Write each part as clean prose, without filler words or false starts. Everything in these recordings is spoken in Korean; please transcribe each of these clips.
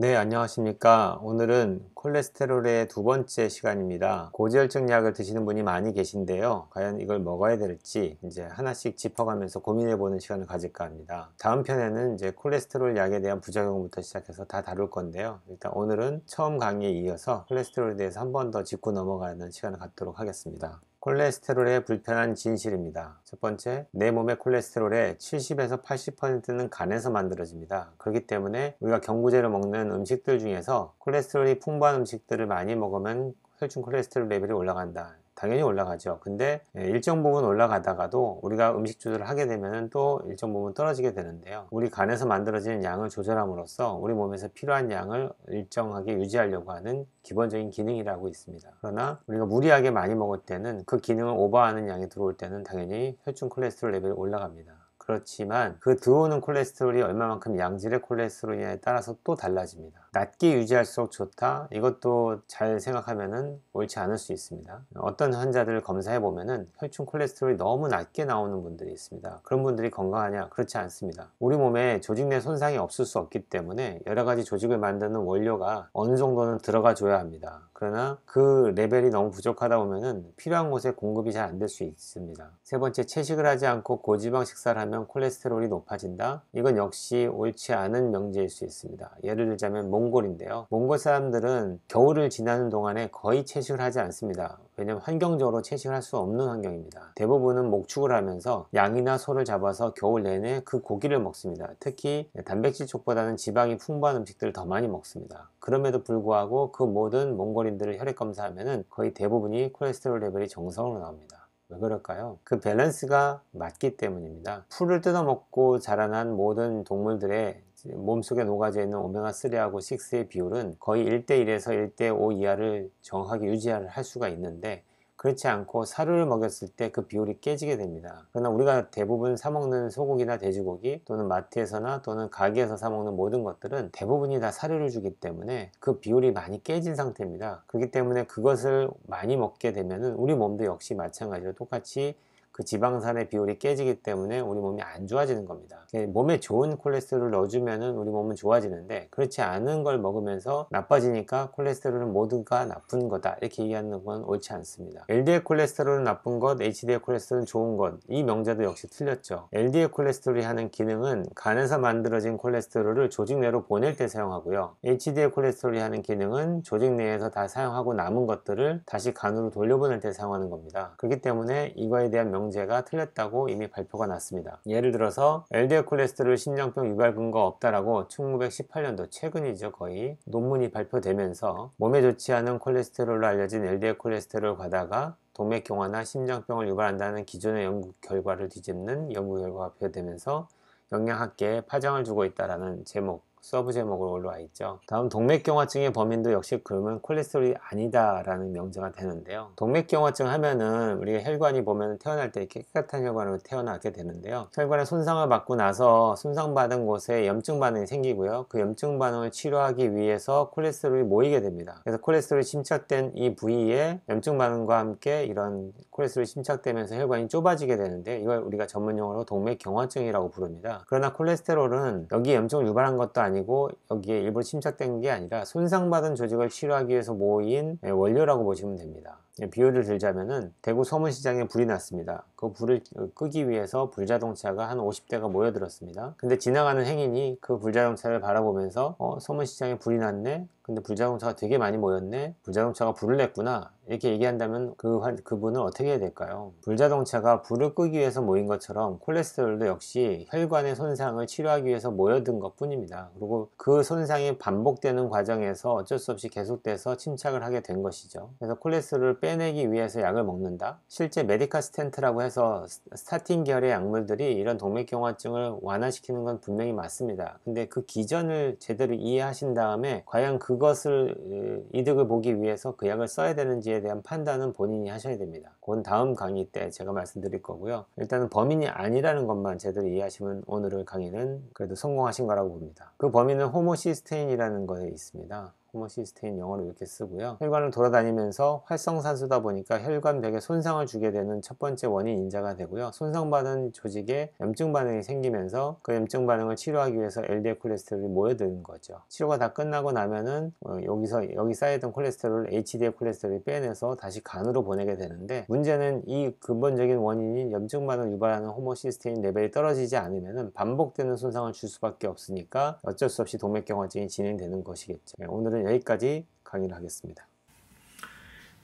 네, 안녕하십니까. 오늘은 콜레스테롤의 두 번째 시간입니다. 고지혈증 약을 드시는 분이 많이 계신데요. 과연 이걸 먹어야 될지 이제 하나씩 짚어가면서 고민해보는 시간을 가질까 합니다. 다음 편에는 이제 콜레스테롤 약에 대한 부작용부터 시작해서 다 다룰 건데요. 일단 오늘은 처음 강의에 이어서 콜레스테롤에 대해서 한 번 더 짚고 넘어가는 시간을 갖도록 하겠습니다. 콜레스테롤의 불편한 진실입니다. 첫 번째, 내 몸의 콜레스테롤의 70에서 80%는 간에서 만들어집니다. 그렇기 때문에 우리가 경구제로 먹는 음식들 중에서 콜레스테롤이 풍부한 음식들을 많이 먹으면 혈중 콜레스테롤 레벨이 올라간다. 당연히 올라가죠. 근데 일정 부분 올라가다가도 우리가 음식 조절을 하게 되면 또 일정 부분 떨어지게 되는데요. 우리 간에서 만들어지는 양을 조절함으로써 우리 몸에서 필요한 양을 일정하게 유지하려고 하는 기본적인 기능이라고 있습니다. 그러나 우리가 무리하게 많이 먹을 때는 그 기능을 오버하는 양이 들어올 때는 당연히 혈중 콜레스테롤 레벨이 올라갑니다. 그렇지만 그 들어오는 콜레스테롤이 얼마만큼 양질의 콜레스테롤이냐에 따라서 또 달라집니다. 낮게 유지할수록 좋다. 이것도 잘 생각하면은 옳지 않을 수 있습니다. 어떤 환자들을 검사해 보면은 혈중 콜레스테롤이 너무 낮게 나오는 분들이 있습니다. 그런 분들이 건강하냐? 그렇지 않습니다. 우리 몸에 조직 내 손상이 없을 수 없기 때문에 여러 가지 조직을 만드는 원료가 어느 정도는 들어가 줘야 합니다. 그러나 그 레벨이 너무 부족하다 보면은 필요한 곳에 공급이 잘 안 될 수 있습니다. 세 번째, 채식을 하지 않고 고지방 식사를 하면 콜레스테롤이 높아진다. 이건 역시 옳지 않은 명제일 수 있습니다. 예를 들자면 몽골인데요. 몽골 사람들은 겨울을 지나는 동안에 거의 채식을 하지 않습니다. 왜냐하면 환경적으로 채식을 할 수 없는 환경입니다. 대부분은 목축을 하면서 양이나 소를 잡아서 겨울 내내 그 고기를 먹습니다. 특히 단백질 쪽보다는 지방이 풍부한 음식들을 더 많이 먹습니다. 그럼에도 불구하고 그 모든 몽골인들을 혈액 검사하면 거의 대부분이 콜레스테롤 레벨이 정상으로 나옵니다. 왜 그럴까요? 그 밸런스가 맞기 때문입니다. 풀을 뜯어먹고 자라난 모든 동물들의 몸속에 녹아져 있는 오메가3하고 6의 비율은 거의 1대1에서 1대5 이하를 정확하게 유지할 수가 있는데, 그렇지 않고 사료를 먹였을 때 그 비율이 깨지게 됩니다. 그러나 우리가 대부분 사 먹는 소고기나 돼지고기 또는 마트에서나 또는 가게에서 사 먹는 모든 것들은 대부분이 다 사료를 주기 때문에 그 비율이 많이 깨진 상태입니다. 그렇기 때문에 그것을 많이 먹게 되면은 우리 몸도 역시 마찬가지로 똑같이 그 지방산의 비율이 깨지기 때문에 우리 몸이 안 좋아지는 겁니다. 몸에 좋은 콜레스테롤을 넣어주면은 우리 몸은 좋아지는데, 그렇지 않은 걸 먹으면서 나빠지니까 콜레스테롤은 모두가 나쁜 거다 이렇게 얘기하는 건 옳지 않습니다. LDL 콜레스테롤은 나쁜 것, HDL 콜레스테롤은 좋은 것, 이 명제도 역시 틀렸죠. LDL 콜레스테롤이 하는 기능은 간에서 만들어진 콜레스테롤을 조직 내로 보낼 때 사용하고요. HDL 콜레스테롤이 하는 기능은 조직 내에서 다 사용하고 남은 것들을 다시 간으로 돌려보낼 때 사용하는 겁니다. 그렇기 때문에 이거에 대한 명제가 틀렸다고 이미 발표가 났습니다. 예를 들어서 LDL 콜레스테롤 심장병 유발 근거 없다라고 1918년도, 최근이죠 거의, 논문이 발표되면서 몸에 좋지 않은 콜레스테롤로 알려진 LDL 콜레스테롤 과다가 동맥경화나 심장병을 유발한다는 기존의 연구 결과를 뒤집는 연구 결과가 발표되면서 영양학계에 파장을 주고 있다라는 제목, 서브 제목으로 올라와 있죠. 다음, 동맥경화증의 범인도 역시 그러면 콜레스테롤이 아니다라는 명제가 되는데요. 동맥경화증 하면은 우리가 혈관이 보면 태어날 때 깨끗한 혈관으로 태어나게 되는데요. 혈관에 손상을 받고 나서 손상받은 곳에 염증 반응이 생기고요. 그 염증 반응을 치료하기 위해서 콜레스테롤이 모이게 됩니다. 그래서 콜레스테롤이 침착된 이 부위에 염증 반응과 함께 이런 콜레스테롤이 침착되면서 혈관이 좁아지게 되는데, 이걸 우리가 전문용어로 동맥경화증이라고 부릅니다. 그러나 콜레스테롤은 여기 염증을 유발한 것도 아니고 여기에 일부러 침착된 게 아니라 손상받은 조직을 치료하기 위해서 모인 원료라고 보시면 됩니다. 비유를 들자면은 대구 서문시장에 불이 났습니다. 그 불을 끄기 위해서 불자동차가 한 50대가 모여들었습니다. 근데 지나가는 행인이 그 불자동차를 바라보면서 서문시장에 불이 났네? 근데 불자동차가 되게 많이 모였네? 불자동차가 불을 냈구나, 이렇게 얘기한다면 그분은 어떻게 해야 될까요? 불자동차가 불을 끄기 위해서 모인 것처럼 콜레스테롤도 역시 혈관의 손상을 치료하기 위해서 모여든 것 뿐입니다. 그리고 그 손상이 반복되는 과정에서 어쩔 수 없이 계속돼서 침착을 하게 된 것이죠. 그래서 콜레스테롤을 빼내기 위해서 약을 먹는다? 실제 메디카 스텐트라고 해서 스타틴 계열의 약물들이 이런 동맥경화증을 완화시키는 건 분명히 맞습니다. 근데 그 기전을 제대로 이해하신 다음에 과연 그것을 이득을 보기 위해서 그 약을 써야 되는지에 대한 판단은 본인이 하셔야 됩니다. 그건 다음 강의 때 제가 말씀드릴 거고요. 일단은 범인이 아니라는 것만 제대로 이해하시면 오늘 강의는 그래도 성공하신 거라고 봅니다. 그 범인은 호모시스테인이라는 거에 있습니다. 호모시스테인 영어로 이렇게 쓰고요. 혈관을 돌아다니면서 활성산소다 보니까 혈관벽에 손상을 주게 되는 첫 번째 원인 인자가 되고요. 손상받은 조직에 염증 반응이 생기면서 그 염증 반응을 치료하기 위해서 LDL 콜레스테롤이 모여드는 거죠. 치료가 다 끝나고 나면은 여기 쌓여있던 콜레스테롤을 HDL 콜레스테롤이 빼내서 다시 간으로 보내게 되는데, 문제는 이 근본적인 원인인 염증 반응을 유발하는 호모시스테인 레벨이 떨어지지 않으면은 반복되는 손상을 줄 수밖에 없으니까 어쩔 수 없이 동맥경화증이 진행되는 것이겠죠. 오늘은 여기까지 강의를 하겠습니다.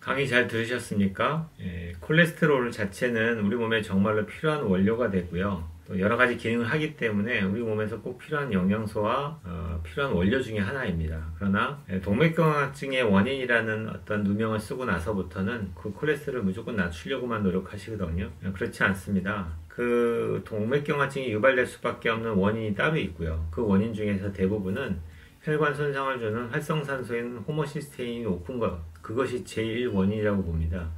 강의 잘 들으셨습니까? 콜레스테롤 자체는 우리 몸에 정말로 필요한 원료가 되고요. 또 여러 가지 기능을 하기 때문에 우리 몸에서 꼭 필요한 영양소와 필요한 원료 중에 하나입니다. 그러나 동맥경화증의 원인이라는 어떤 누명을 쓰고 나서부터는 그 콜레스테롤을 무조건 낮추려고만 노력하시거든요. 그렇지 않습니다. 그 동맥경화증이 유발될 수밖에 없는 원인이 따로 있고요. 그 원인 중에서 대부분은 혈관 손상을 주는 활성산소인 호모시스테인이 높은 것, 그것이 제일 원인이라고 봅니다.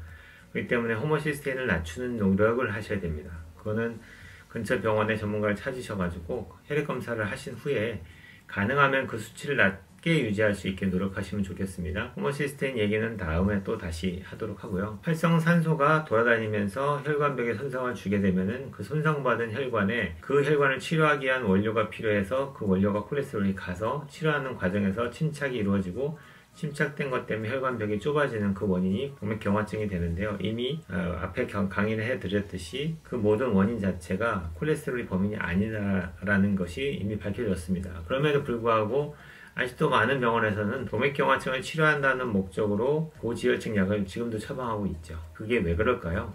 그렇기 때문에 호모시스테인을 낮추는 노력을 하셔야 됩니다. 그거는 근처 병원의 전문가를 찾으셔가지고 혈액 검사를 하신 후에 가능하면 그 수치를 낮게 유지할 수 있게 노력하시면 좋겠습니다. 호모시스테인 얘기는 다음에 또 다시 하도록 하고요. 활성산소가 돌아다니면서 혈관벽에 손상을 주게 되면은 그 손상받은 혈관에 그 혈관을 치료하기 위한 원료가 필요해서 그 원료가 콜레스테롤이 가서 치료하는 과정에서 침착이 이루어지고, 침착된 것 때문에 혈관벽이 좁아지는 그 원인이 동맥경화증이 되는데요. 이미 앞에 강의를 해드렸듯이 그 모든 원인 자체가 콜레스테롤이 범인이 아니다라는 것이 이미 밝혀졌습니다. 그럼에도 불구하고 아직도 많은 병원에서는 동맥경화증을 치료한다는 목적으로 고지혈증 약을 지금도 처방하고 있죠. 그게 왜 그럴까요?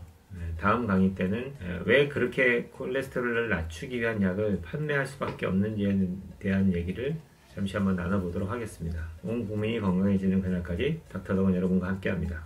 다음 강의 때는 왜 그렇게 콜레스테롤을 낮추기 위한 약을 판매할 수밖에 없는지에 대한 얘기를 잠시 한번 나눠보도록 하겠습니다. 온 국민이 건강해지는 그날까지 닥터덕은 여러분과 함께합니다.